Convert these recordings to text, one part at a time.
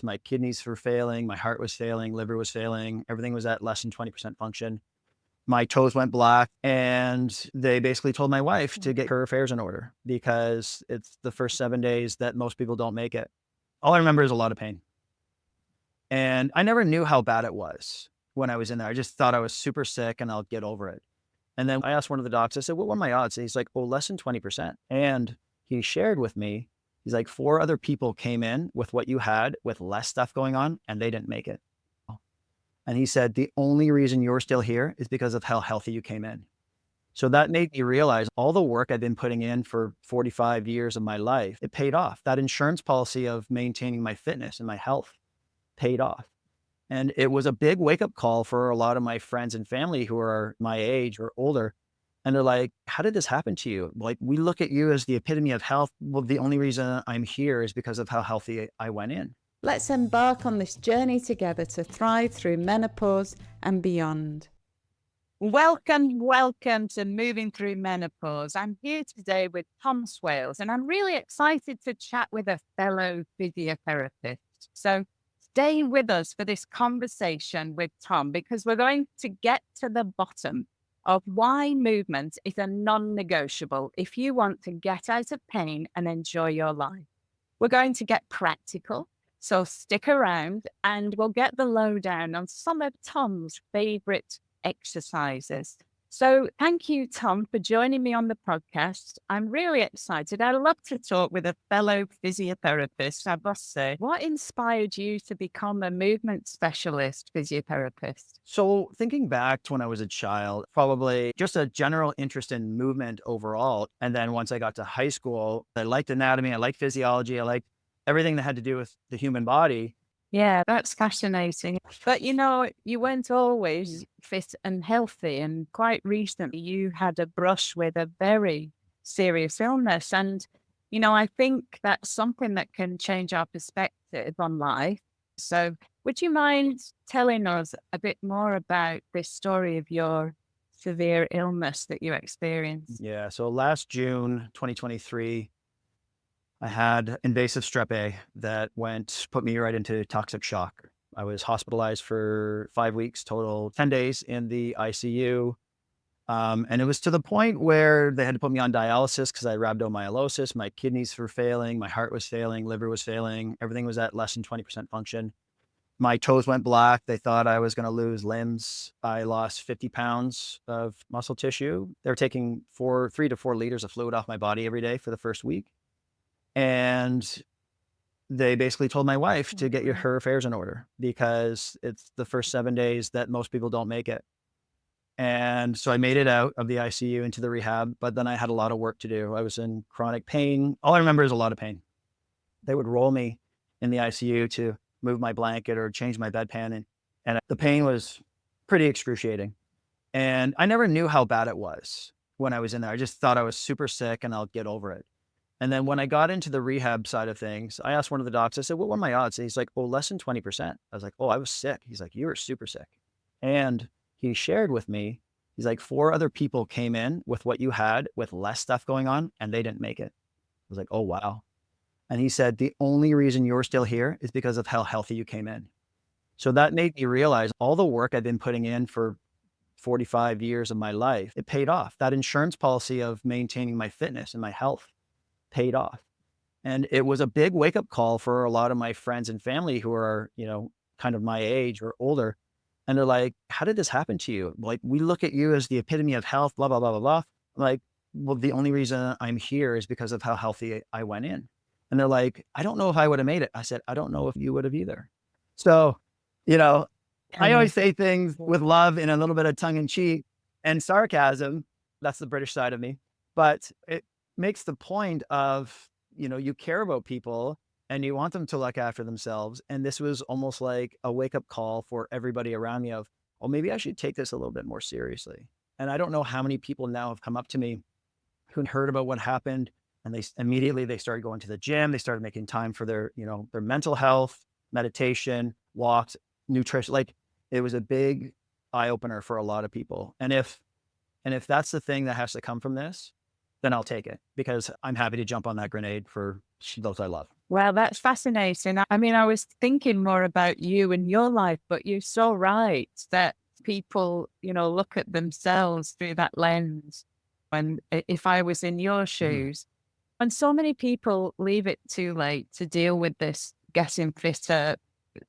My kidneys were failing, my heart was failing, liver was failing, everything was at less than 20% function. My toes went black, and they basically told my wife to get her affairs in order because it's the first 7 days that most people don't make it. All I remember is a lot of pain. And I never knew how bad it was when I was in there. I just thought I was super sick and I'll get over it. And then I asked one of the docs, I said, what are my odds? And he's like, oh, less than 20%. And he shared with me, he's like, 4 other people came in with what you had with less stuff going on and they didn't make it. And he said, the only reason you're still here is because of how healthy you came in. So that made me realize all the work I've been putting in for 45 years of my life, it paid off. That insurance policy of maintaining my fitness and my health paid off. And it was a big wake up call for a lot of my friends and family who are my age or older. And they're like, how did this happen to you? Like, we look at you as the epitome of health. Well, the only reason I'm here is because of how healthy I went in. Let's embark on this journey together to thrive through menopause and beyond. Welcome to Moving Through Menopause. I'm here today with Tom Swales, and I'm really excited to chat with a fellow physiotherapist. So stay with us for this conversation with Tom, because we're going to get to the bottom of why movement is a non-negotiable if you want to get out of pain and enjoy your life. We're going to get practical, so stick around and we'll get the lowdown on some of Tom's favorite exercises. So thank you, Tom, for joining me on the podcast. I'm really excited. I love to talk with a fellow physiotherapist, I must say. What inspired you to become a movement specialist physiotherapist? So thinking back to when I was a child, probably just a general interest in movement overall. And then once I got to high school, I liked anatomy, I liked physiology, I liked everything that had to do with the human body. Yeah, that's fascinating. But you weren't always fit and healthy. And quite recently, you had a brush with a very serious illness. And, I think that's something that can change our perspective on life. So, would you mind telling us a bit more about this story of your severe illness that you experienced? Yeah. So last June, 2023, I had invasive strep A that put me right into toxic shock. I was hospitalized for 5 weeks, total 10 days in the ICU. And it was to the point where they had to put me on dialysis because I had rhabdomyolysis. My kidneys were failing, my heart was failing, liver was failing. Everything was at less than 20% function. My toes went black. They thought I was going to lose limbs. I lost 50 pounds of muscle tissue. They were taking 3 to 4 liters of fluid off my body every day for the first week. And they basically told my wife to get her affairs in order because it's the first 7 days that most people don't make it. And so I made it out of the ICU into the rehab, but then I had a lot of work to do. I was in chronic pain. All I remember is a lot of pain. They would roll me in the ICU to move my blanket or change my bedpan. And the pain was pretty excruciating. And I never knew how bad it was when I was in there. I just thought I was super sick and I'll get over it. And then when I got into the rehab side of things, I asked one of the docs, I said, what were my odds? And he's like, oh, less than 20%. I was like, oh, I was sick. He's like, you were super sick. And he shared with me, he's like, 4 other people came in with what you had with less stuff going on and they didn't make it. I was like, oh, wow. And he said, the only reason you're still here is because of how healthy you came in. So that made me realize all the work I've been putting in for 45 years of my life, it paid off. That insurance policy of maintaining my fitness and my health paid off. And it was a big wake up call for a lot of my friends and family who are, kind of my age or older. And they're like, how did this happen to you? Like, we look at you as the epitome of health, blah, blah, blah, blah, blah. I'm like, well, the only reason I'm here is because of how healthy I went in. And they're like, I don't know if I would have made it. I said, I don't know if you would have either. So, I always say things with love and a little bit of tongue in cheek and sarcasm. That's the British side of me. But it makes the point of, you care about people and you want them to look after themselves. And this was almost like a wake up call for everybody around me of, well, maybe I should take this a little bit more seriously. And I don't know how many people now have come up to me who heard about what happened. And they started going to the gym. They started making time for their mental health, meditation, walks, nutrition. Like, it was a big eye opener for a lot of people. And if that's the thing that has to come from this, then I'll take it because I'm happy to jump on that grenade for those I love. Well, that's fascinating. I mean, I was thinking more about you and your life, but you're so right that people, look at themselves through that lens. When if I was in your Mhm. shoes, and so many people leave it too late to deal with this getting fitter,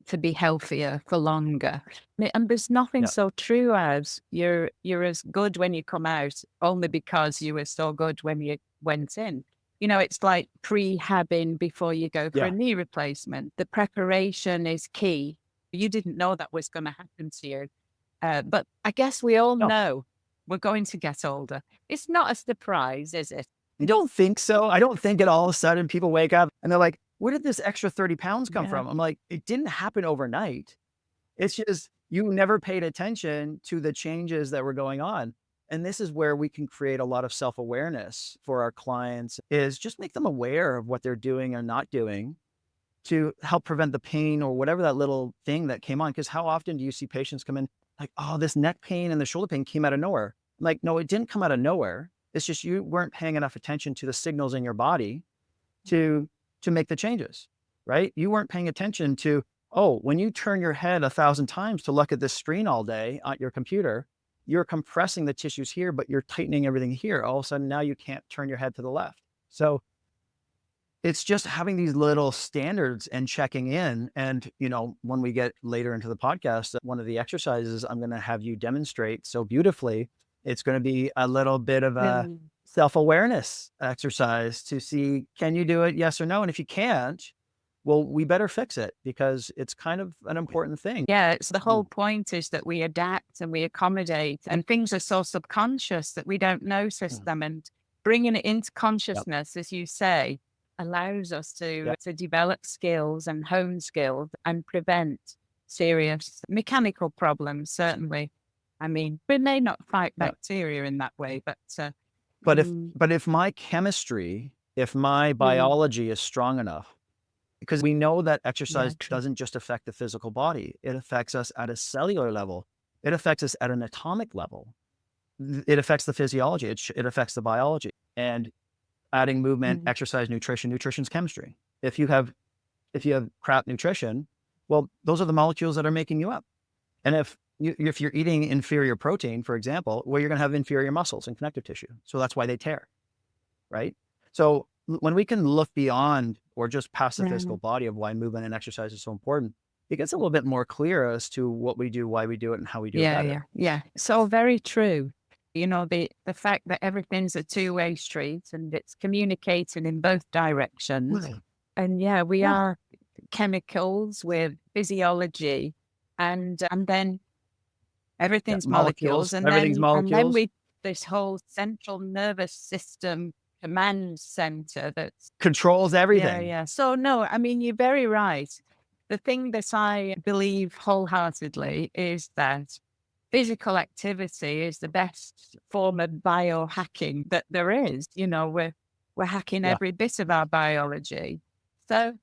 to be healthier for longer. And there's nothing Yeah. so true as you're as good when you come out only because you were so good when you went in. It's like prehabbing before you go for a Yeah. knee replacement. The preparation is key. You didn't know that was going to happen to you. But I guess we all No, know we're going to get older. It's not a surprise, is it? I don't think so. I don't think that all of a sudden people wake up and they're like, where did this extra 30 pounds come Yeah. from? I'm like, it didn't happen overnight. It's just you never paid attention to the changes that were going on. And this is where we can create a lot of self-awareness for our clients is just make them aware of what they're doing or not doing to help prevent the pain or whatever that little thing that came on. Because how often do you see patients come in like, oh, this neck pain and the shoulder pain came out of nowhere? I'm like, no, it didn't come out of nowhere. It's just you weren't paying enough attention to the signals in your body to make the changes, right? You weren't paying attention to, oh, when you turn your head 1,000 times to look at this screen all day on your computer, you're compressing the tissues here, but you're tightening everything here. All of a sudden now you can't turn your head to the left. So it's just having these little standards and checking in. And, when we get later into the podcast, one of the exercises I'm going to have you demonstrate so beautifully, it's going to be a little bit of a Mm. self-awareness exercise to see, can you do it? Yes or no? And if you can't, well, we better fix it because it's kind of an important thing. Yeah, it's the whole Mm, point is that we adapt and we accommodate, and things are so subconscious that we don't notice mm. them. And bringing it into Yep. consciousness, as you say, allows us to Yep. to develop skills and hone skills and prevent serious mechanical problems. Certainly, I mean, we may not fight Yeah. bacteria in that way, but But if, mm, but if my chemistry, if my mm, biology is strong enough, because we know that yeah, exercise true. doesn't just affect the physical body, it affects us at a cellular level. It affects us at an atomic level. It affects the physiology. It affects the biology. And adding movement, Mm, exercise, nutrition's chemistry. If you have crap nutrition, well, those are the molecules that are making you up. And if you're eating inferior protein, for example, well, you're going to have inferior muscles and connective tissue. So that's why they tear, right? So when we can look beyond or just past the physical right. body of why movement and exercise is so important, it gets a little bit more clear as to what we do, why we do it, and how we do it Yeah, better. yeah, yeah. So very true. The fact that everything's a two-way street and it's communicating in both directions. Right. And yeah, we Yeah. are chemicals with physiology, and then Yeah. everything's molecules, Molecules. and Everything's then molecules. we this whole central nervous system command center that's Controls yeah, everything. yeah. So no, I mean, you're very right. The thing that I believe wholeheartedly is that physical activity is the best form of biohacking that there is. We're hacking Yeah. every bit of our biology. So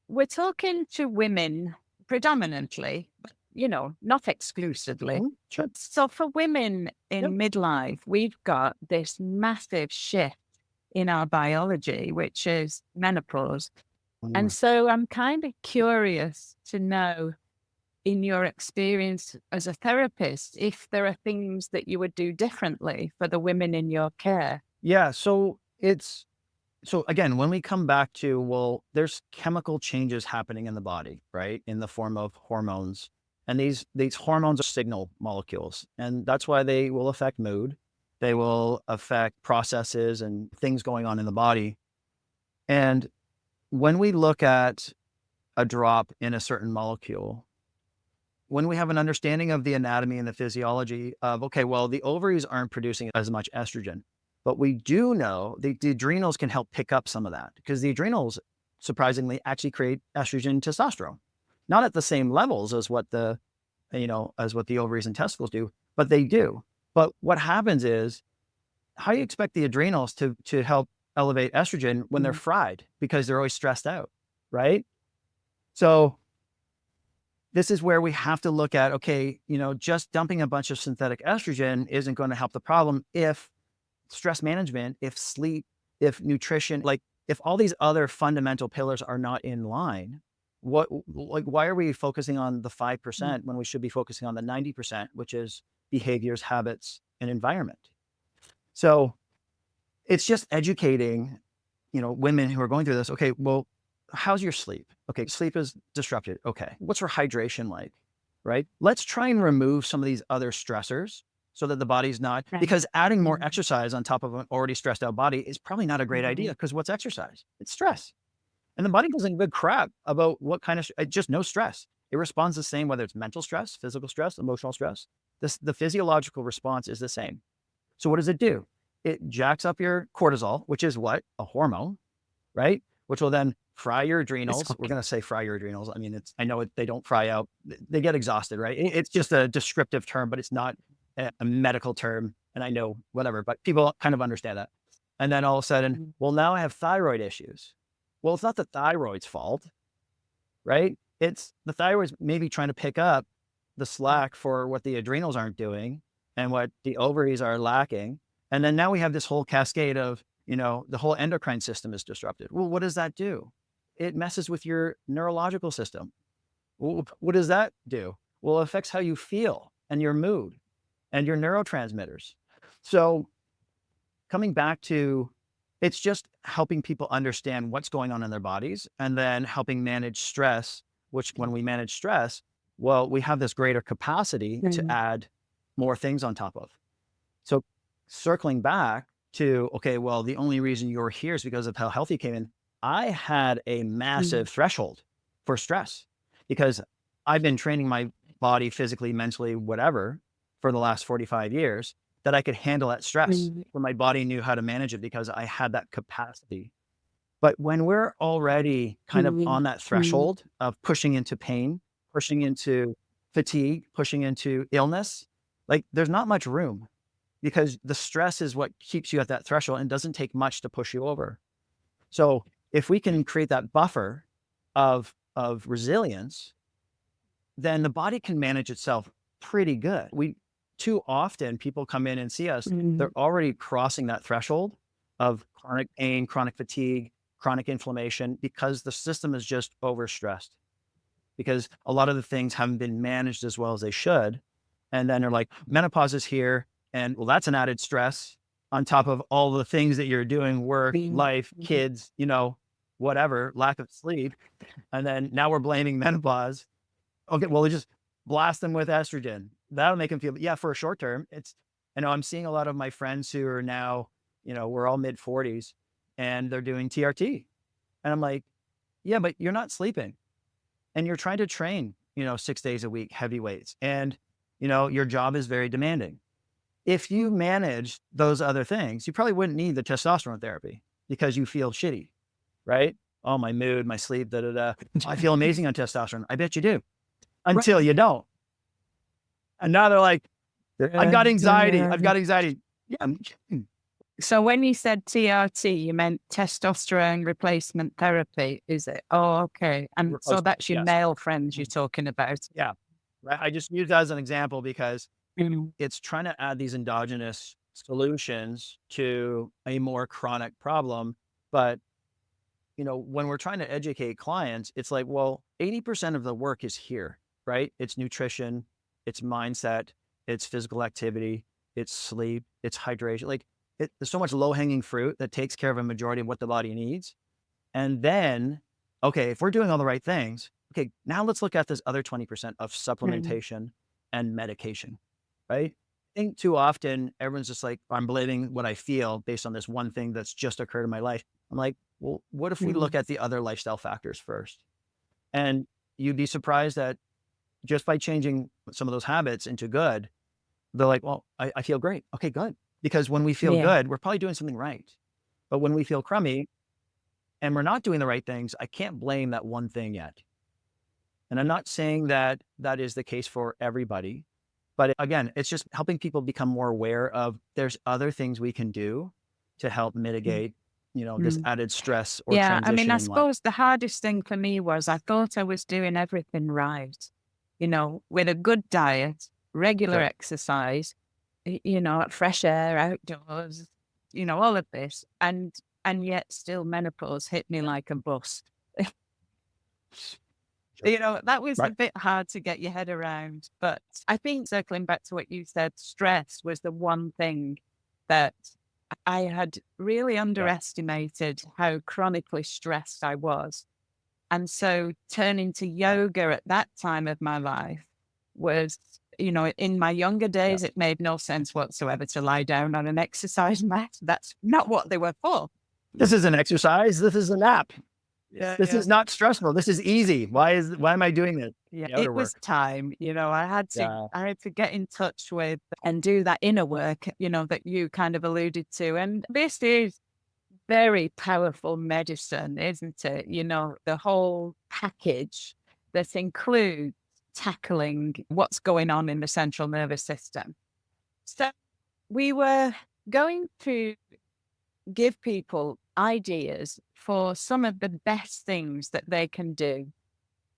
we're talking to women predominantly, but not exclusively. Mhm. Sure. So for women Yep. in midlife, we've got this massive shift in our biology, which is menopause. And Mm. so I'm kind of curious to know, in your experience as a therapist, if there are things that you would do differently for the women in your care. Yeah. So again, when we come back to, well, there's chemical changes happening in the body, right? In the form of hormones. And these hormones are signal molecules. And that's why they will affect mood. They will affect processes and things going on in the body. And when we look at a drop in a certain molecule, when we have an understanding of the anatomy and the physiology of, okay, well, the ovaries aren't producing as much estrogen, but we do know the adrenals can help pick up some of that because the adrenals, surprisingly, actually create estrogen and testosterone, not at the same levels as what as what the ovaries and testicles do, but they do. But what happens is, how do you expect the adrenals to help elevate estrogen when they're Mm. fried because they're always stressed out, right? So this is where we have to look at, okay, just dumping a bunch of synthetic estrogen isn't going to help the problem if stress management, if sleep, if nutrition, like if all these other fundamental pillars are not in line, why are we focusing on the 5% when we should be focusing on the 90%, which is behaviors, habits, and environment? So it's just educating, women who are going through this. Okay, well, how's your sleep? Okay, sleep is disrupted. Okay, what's her hydration like? Right? Let's try and remove some of these other stressors so that the body's not, because adding more exercise on top of an already stressed out body is probably not a great idea, because what's exercise? It's stress. And the body doesn't give a crap about what kind of, just no stress. It responds the same, whether it's mental stress, physical stress, emotional stress. The physiological response is the same. So what does it do? It jacks up your cortisol, which is what? A hormone, right? Which will then fry your adrenals. We're going to say fry your adrenals. I mean, I know they don't fry out. They get exhausted, right? It's just a descriptive term, but it's not a medical term. And I know whatever, but people kind of understand that. And then all of a sudden, well, now I have thyroid issues. Well, it's not the thyroid's fault, right? It's the thyroid's maybe trying to pick up the slack for what the adrenals aren't doing and what the ovaries are lacking. And then now we have this whole cascade of, the whole endocrine system is disrupted. Well, what does that do? It messes with your neurological system. Well, what does that do? Well, it affects how you feel and your mood and your neurotransmitters. So coming back to, it's just helping people understand what's going on in their bodies, and then helping manage stress, which when we manage stress, well, we have this greater capacity to add more things on top of. So circling back to, okay, well, the only reason you're here is because of how healthy you came in. I had a massive threshold for stress because I've been training my body physically, mentally, whatever, for the last 45 years, that I could handle that stress, where my body knew how to manage it because I had that capacity. But when we're already kind of on that threshold of pushing into pain, pushing into fatigue, pushing into illness, like there's not much room, because the stress is what keeps you at that threshold and doesn't take much to push you over. So if we can create that buffer of resilience, then the body can manage itself pretty good. Too often people come in and see us, they're already crossing that threshold of chronic pain, chronic fatigue, chronic inflammation, because the system is just overstressed, because a lot of the things haven't been managed as well as they should. And then they're like, menopause is here. And well, that's an added stress on top of all the things that you're doing, work, life, kids, whatever, lack of sleep. And then now we're blaming menopause. Okay, well, we just blast them with estrogen. That'll make them feel, yeah, for a short term. I'm seeing a lot of my friends who are now, we're all mid 40s and they're doing TRT. And I'm like, yeah, but you're not sleeping and you're trying to train, 6 days a week, heavy weights. And, your job is very demanding. If you manage those other things, you probably wouldn't need the testosterone therapy because you feel shitty, right? Oh, my mood, my sleep, I feel amazing on testosterone. I bet you do, until you don't. And now they're like, I've got anxiety. I've got anxiety. Yeah. So when you said TRT, you meant testosterone replacement therapy, is it? Oh, okay. And so that's your male friends you're talking about. Yeah. Right. I just use that as an example because it's trying to add these endogenous solutions to a more chronic problem. But, when we're trying to educate clients, it's like, well, 80% of the work is here, right? It's nutrition, it's mindset, it's physical activity, it's sleep, it's hydration. There's so much low hanging fruit that takes care of a majority of what the body needs. And then, okay, if we're doing all the right things, okay, now let's look at this other 20% of supplementation and medication, right? I think too often everyone's just like, I'm blaming what I feel based on this one thing that's just occurred in my life. I'm like, well, what if we look at the other lifestyle factors first? And you'd be surprised that just by changing some of those habits into good, they're like, well, I feel great. Okay, good. Because when we feel good, we're probably doing something right. But when we feel crummy and we're not doing the right things, I can't blame that one thing yet. And I'm not saying that that is the case for everybody, but again, it's just helping people become more aware of there's other things we can do to help mitigate, this added stress or transition I mean, I in life. suppose the hardest thing for me was I thought I was doing everything right, with a good diet, regular exercise, fresh air outdoors, all of this. And and yet still menopause hit me like a bus. You know, that was a Right. bit hard to get your head around. But I think circling back to what you said, stress was the one thing that I had really Yeah. underestimated how chronically stressed I was. And so turning to Yeah. yoga at that time of my life was, you know, in my younger Yeah. days, it made no sense whatsoever to lie down on an exercise mat. That's not what they were for. This is an exercise. This is a nap. Yeah, This yeah. is not stressful. This is easy. Why am I doing this? Yeah, The outer it was work. time, you know, Yeah. I had to get in touch with and do that inner work, you know, that you kind of alluded to. And this is very powerful medicine, isn't it? You know, the whole package that includes tackling what's going on in the central nervous system. So we were going to give people ideas for some of the best things that they can do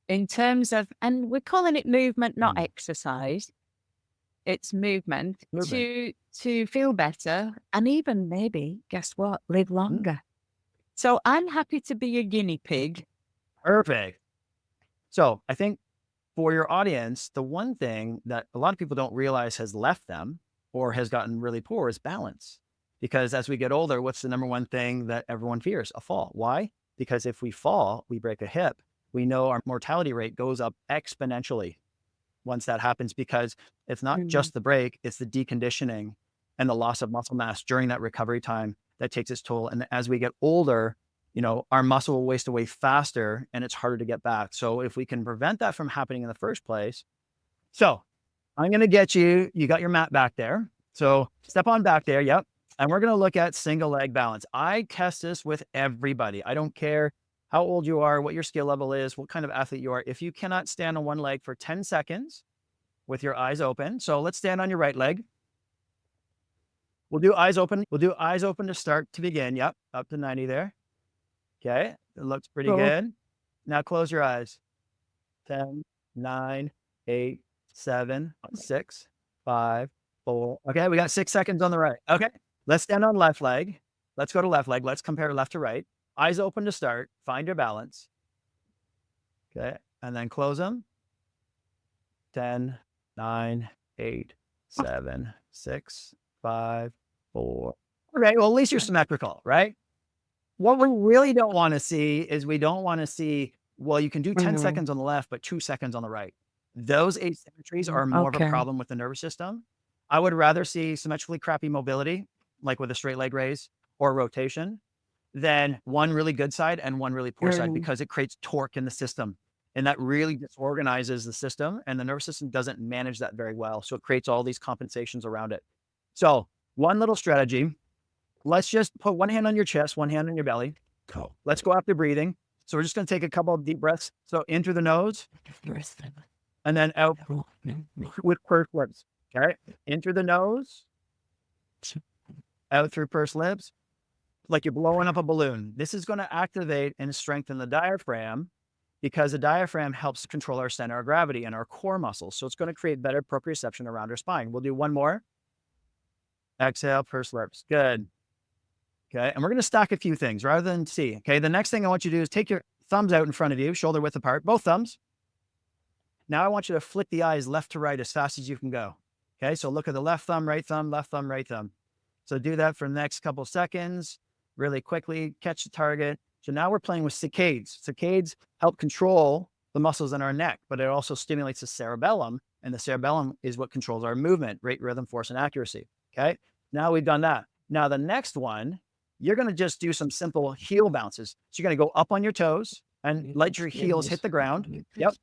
in terms of, and we're calling it movement, not Mm. exercise. It's movement Movement. to feel better and even maybe, guess what, live Mm. longer. So I'm happy to be a guinea pig. Perfect. So I think for your audience, the one thing that a lot of people don't realize has left them or has gotten really poor is balance. Because as we get older, what's the number one thing that everyone fears? A fall. Why? Because if we fall, we break a hip, we know our mortality rate goes up exponentially once that happens, because it's not Mm. just the break, it's the deconditioning and the loss of muscle mass during that recovery time that takes its toll. And as we get older, you know, our muscle will waste away faster and it's harder to get back. So if we can prevent that from happening in the first place. So I'm going to get you, you got your mat back there. So step on back there. Yep. And we're going to look at single leg balance. I test this with everybody. I don't care how old you are, what your skill level is, what kind of athlete you are. If you cannot stand on one leg for 10 seconds with your eyes open. So let's stand on your right leg. We'll do eyes open. We'll do eyes open to start to begin. Yep. Up to 90 there. Okay. It looks pretty Cool. good. Now close your eyes. 10, 9, 8, 7, 6, 5, 4. Okay. We got 6 seconds on the right. Okay. Let's stand on left leg. Let's go to left leg. Let's compare left to right. Eyes open to start. Find your balance. Okay. And then close them. 10, 9, 8, 7, 6, 5, 4. Okay. Well, at least you're symmetrical, right? What we really don't want to see is we don't want to see, well, you can do 10 Mhm. seconds on the left, but 2 seconds on the right. Those asymmetries are more of a Okay. problem with the nervous system. I would rather see symmetrically crappy mobility, like with a straight leg raise or rotation, than one really good side and one really poor side, Mm. because it creates torque in the system. And that really disorganizes the system, and the nervous system doesn't manage that very well. So it creates all these compensations around it. So one little strategy, let's just put one hand on your chest, one hand on your belly. Go. Let's go after breathing. So we're just going to take a couple of deep breaths. So in through the nose and then out with pursed lips. Okay. In through the nose, out through pursed lips, like you're blowing up a balloon. This is going to activate and strengthen the diaphragm, because the diaphragm helps control our center of gravity and our core muscles. So it's going to create better proprioception around our spine. We'll do one more. Exhale, pursed lips. Good. Okay. And we're going to stack a few things rather than see. Okay. The next thing I want you to do is take your thumbs out in front of you, shoulder width apart, both thumbs. Now I want you to flick the eyes left to right as fast as you can go. Okay. So look at the left thumb, right thumb, left thumb, right thumb. So do that for the next couple of seconds, really quickly, catch the target. So now we're playing with saccades. Saccades help control the muscles in our neck, but it also stimulates the cerebellum, and the cerebellum is what controls our movement, rate, rhythm, force, and accuracy. Okay. Now we've done that. Now the next one, you're going to just do some simple heel bounces. So you're going to go up on your toes and let your heels hit the ground. Yep.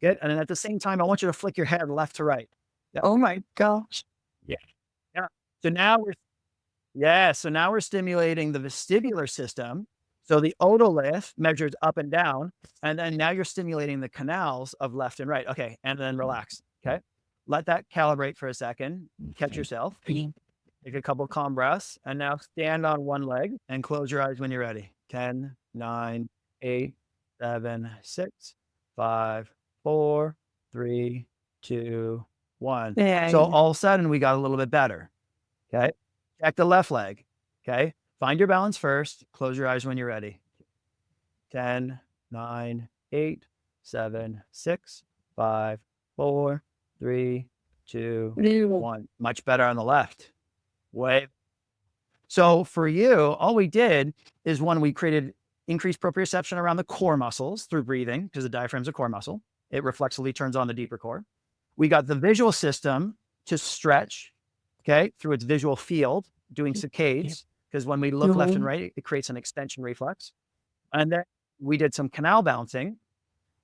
Good. And then at the same time, I want you to flick your head left to right. Yep. Oh my gosh. Yeah. Yeah. So now we're stimulating the vestibular system. So the otolith measures up and down, and then now you're stimulating the canals of left and right. Okay. And then relax. Okay. Let that calibrate for a second. Catch yourself. Take a couple calm breaths, and now stand on one leg and close your eyes when you're ready. 10, 9, 8, 7, 6, 5, 4, 3, 2, 1. Yeah. So all of a sudden we got a little bit better. Okay. Check the left leg. Okay. Find your balance first. Close your eyes when you're ready. 10, 9, 8, 7, 6, 5, 4, 3, 2, 1. Much better on the left. Way. So for you, all we did is we created increased proprioception around the core muscles through breathing, because the diaphragm's a core muscle. It reflexively turns on the deeper core. We got the visual system to stretch, okay, through its visual field, doing saccades, because when we look left and right, it creates an extension reflex. And then we did some canal balancing.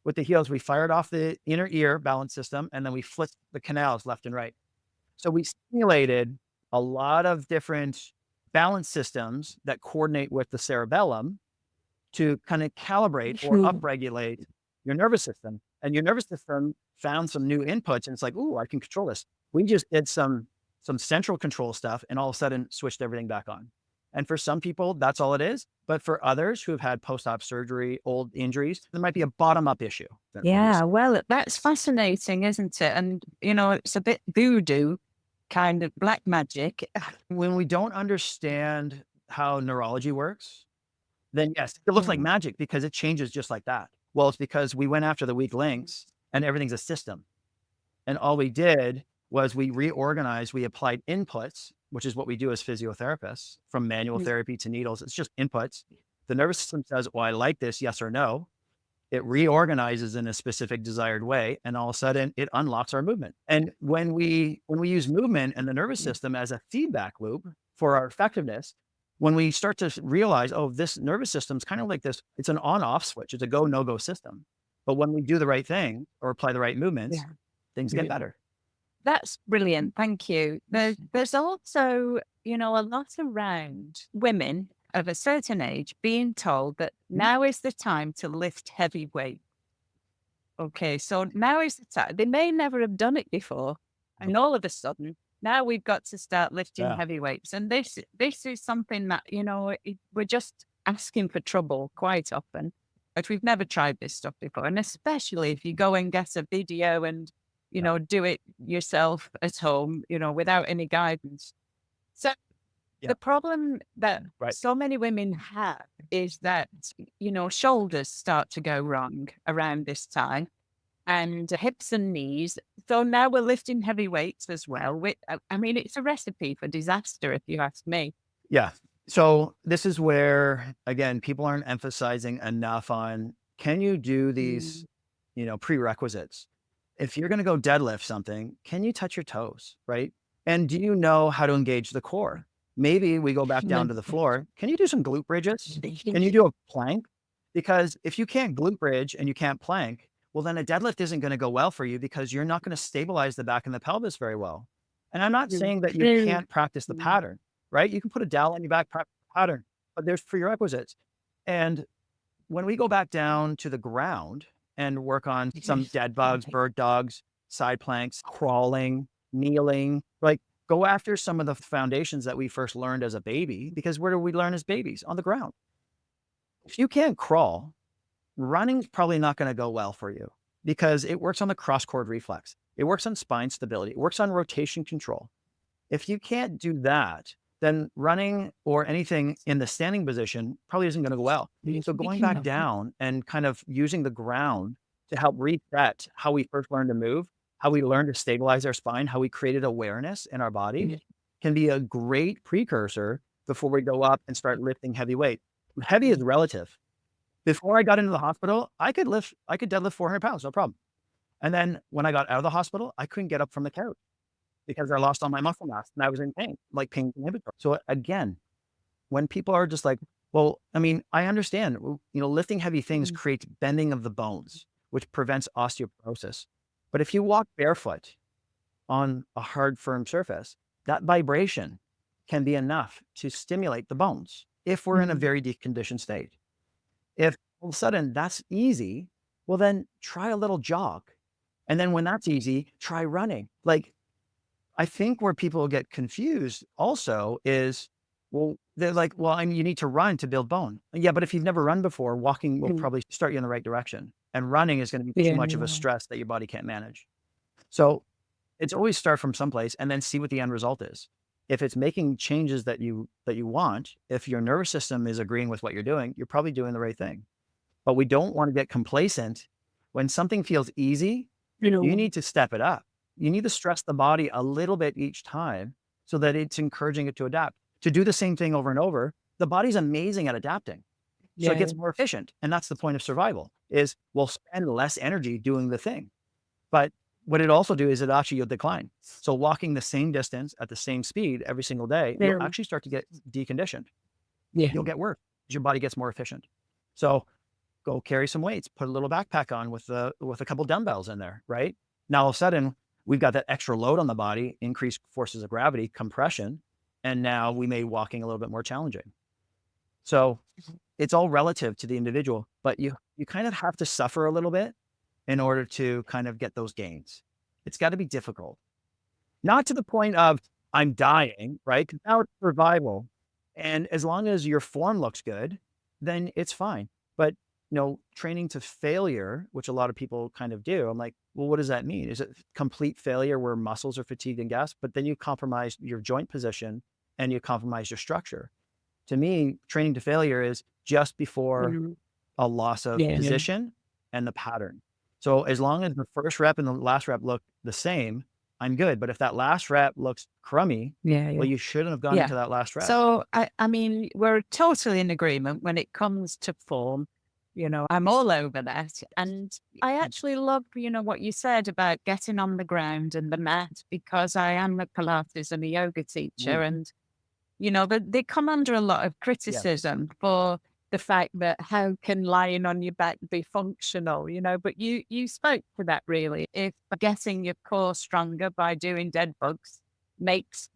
With the heels, we fired off the inner ear balance system, and then we flipped the canals left and right. So we stimulated a lot of different balance systems that coordinate with the cerebellum to kind of calibrate or upregulate your nervous system. And your nervous system found some new inputs, and it's like, ooh, I can control this. We just did some central control stuff, and all of a sudden switched everything back on. And for some people, that's all it is. But for others who have had post-op surgery, old injuries, there might be a bottom-up issue. Yeah, well, that's fascinating, isn't it? And, it's a bit voodoo, kind of black magic. When we don't understand how neurology works, then yes, it looks like magic because it changes just like that. Well, it's because we went after the weak links and everything's a system. And all we did was we reorganized, we applied inputs, which is what we do as physiotherapists, from manual therapy to needles. It's just inputs. The nervous system says, well, I like this, yes or no. It reorganizes in a specific desired way, and all of a sudden it unlocks our movement. And when we use movement and the nervous system as a feedback loop for our effectiveness, when we start to realize, oh, this nervous system is kind of like this, it's an on-off switch. It's a go, no-go system. But when we do the right thing or apply the right movements, things get better. That's brilliant. Thank you. There's also, a lot around women of a certain age being told that now is the time to lift heavy weight. Okay, so now is the time. They may never have done it before. And all of a sudden, now we've got to start lifting heavy weights. And this is something that, we're just asking for trouble quite often. But we've never tried this stuff before. And especially if you go and get a video and do it yourself at home, without any guidance. So the problem that so many women have is that, shoulders start to go wrong around this time, and hips and knees. So now we're lifting heavy weights as well. I mean, it's a recipe for disaster, if you ask me. Yeah. So this is where, again, people aren't emphasizing enough on, can you do these, prerequisites? If you're going to go deadlift something, can you touch your toes, right? And do you know how to engage the core? Maybe we go back down to the floor. Can you do some glute bridges? Can you do a plank? Because if you can't glute bridge and you can't plank, well, then a deadlift isn't going to go well for you because you're not going to stabilize the back and the pelvis very well. And I'm not saying that you can't practice the pattern, right? You can put a dowel on your back, practice the pattern, but there's prerequisites. And when we go back down to the ground and work on some dead bugs, bird dogs, side planks, crawling, kneeling, like go after some of the foundations that we first learned as a baby, because where do we learn as babies? On the ground. If you can't crawl, running's probably not going to go well for you because it works on the cross cord reflex. It works on spine stability. It works on rotation control. If you can't do that, then running or anything in the standing position probably isn't going to go well. So going back down and kind of using the ground to help reset how we first learned to move, how we learned to stabilize our spine, how we created awareness in our body can be a great precursor before we go up and start lifting heavy weight. Heavy is relative. Before I got into the hospital, I could deadlift 400 pounds, no problem. And then when I got out of the hospital, I couldn't get up from the couch because I lost all my muscle mass and I was in pain, like pain inhibitor. So again, when people are just like, well, I mean, I understand, lifting heavy things creates bending of the bones, which prevents osteoporosis. But if you walk barefoot on a hard, firm surface, that vibration can be enough to stimulate the bones if we're in a very deconditioned state. If all of a sudden that's easy, well, then try a little jog. And then when that's easy, try running. Like, I think where people get confused also is, well, they're like, well, you need to run to build bone. Yeah, but if you've never run before, walking will probably start you in the right direction. And running is going to be too much of a stress that your body can't manage. So it's always start from someplace and then see what the end result is. if it's making changes that you want, if your nervous system is agreeing with what you're doing, you're probably doing the right thing. But we don't want to get complacent. When something feels easy, you need to step it up. You need to stress the body a little bit each time so that it's encouraging it to adapt. To do the same thing over and over, the body's amazing at adapting. So it gets more efficient. And that's the point of survival, is we'll spend less energy doing the thing. But what it also do is you'll decline. So walking the same distance at the same speed every single day, you'll actually start to get deconditioned. You'll get worse as your body gets more efficient. So go carry some weights, put a little backpack on with a couple dumbbells in there, right? Now all of a sudden we've got that extra load on the body, increased forces of gravity, compression, and now we may walking a little bit more challenging. So it's all relative to the individual, but you kind of have to suffer a little bit in order to kind of get those gains. It's got to be difficult. Not to the point of I'm dying, right? Now it's survival. And as long as your form looks good, then it's fine. But training to failure, which a lot of people kind of do, I'm like, well, what does that mean? Is it complete failure where muscles are fatigued and gassed, but then you compromise your joint position and you compromise your structure? To me, training to failure is just before a loss of position and the pattern. So as long as the first rep and the last rep look the same, I'm good. But if that last rep looks crummy, well, you shouldn't have gone into that last rep. So, I mean, we're totally in agreement when it comes to form. I'm all over that. And I actually love, what you said about getting on the ground and the mat, because I am a Pilates and a yoga teacher. And, they come under a lot of criticism for the fact that how can lying on your back be functional, but you spoke to that really. If getting your core stronger by doing dead bugs makes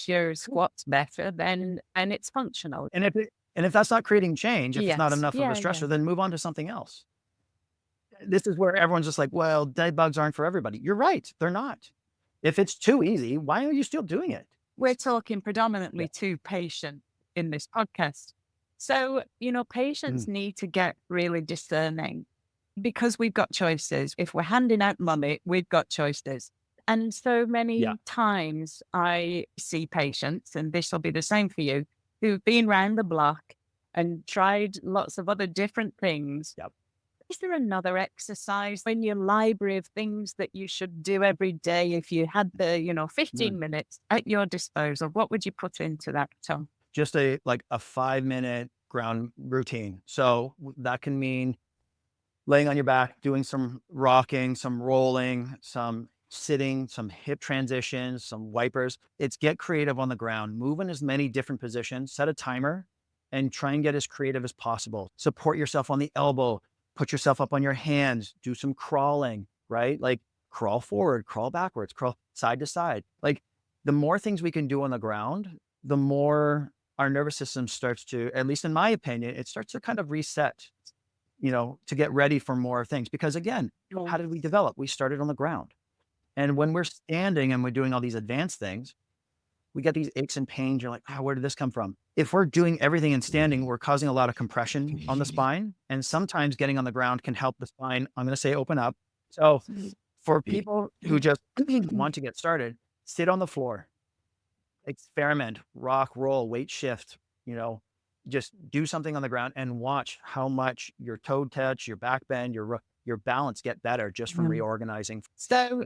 your squats better, then and it's functional. And if that's not creating change, if it's not enough of a stressor, then move on to something else. This is where everyone's just like, well, dead bugs aren't for everybody. You're right. They're not. If it's too easy, why are you still doing it? We're talking predominantly to patients in this podcast. So, patients need to get really discerning, because we've got choices. If we're handing out money, we've got choices. And so many times I see patients, and this will be the same for you, who've been round the block and tried lots of other different things. Is there another exercise in your library of things that you should do every day if you had the, 15 minutes at your disposal? What would you put into that, Tom? Just a 5-minute ground routine. So that can mean laying on your back, doing some rocking, some rolling, some sitting, some hip transitions, some wipers. It's get creative on the ground, move in as many different positions, set a timer, and try and get as creative as possible. Support yourself on the elbow, put yourself up on your hands, do some crawling, right? Like crawl forward, crawl backwards, crawl side to side. Like the more things we can do on the ground, the more our nervous system starts to, at least in my opinion, it starts to kind of reset, to get ready for more things. Because again, how did we develop? We started on the ground. And when we're standing and we're doing all these advanced things, we get these aches and pains. You're like, where did this come from? If we're doing everything in standing, we're causing a lot of compression on the spine. And sometimes getting on the ground can help the spine, I'm going to say, open up. So for people who just want to get started, sit on the floor, experiment, rock, roll, weight shift, just do something on the ground and watch how much your toe touch, your back bend, your balance get better just from reorganizing. So,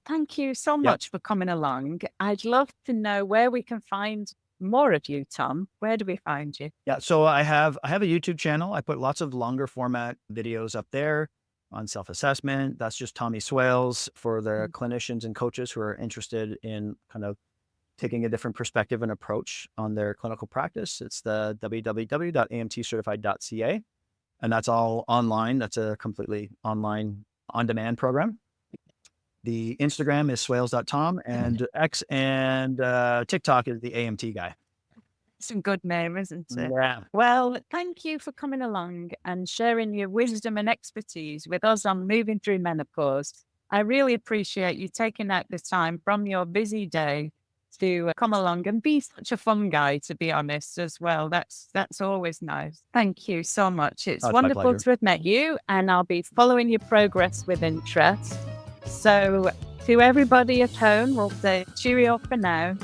thank you so much for coming along. I'd love to know where we can find more of you, Tom. Where do we find you? Yeah. So I have a YouTube channel. I put lots of longer format videos up there on self-assessment. That's just Tommy Swales for the clinicians and coaches who are interested in kind of taking a different perspective and approach on their clinical practice. It's the www.amtcertified.ca. And that's all online. That's a completely online on-demand program. The Instagram is swales.tom, and X and TikTok is the AMT guy. It's a good name, isn't it? Yeah. Well, thank you for coming along and sharing your wisdom and expertise with us on Moving Through Menopause. I really appreciate you taking out the time from your busy day to come along and be such a fun guy, to be honest, as well. That's always nice. Thank you so much. It's wonderful to have met you, and I'll be following your progress with interest. So to everybody at home, we'll say cheerio for now.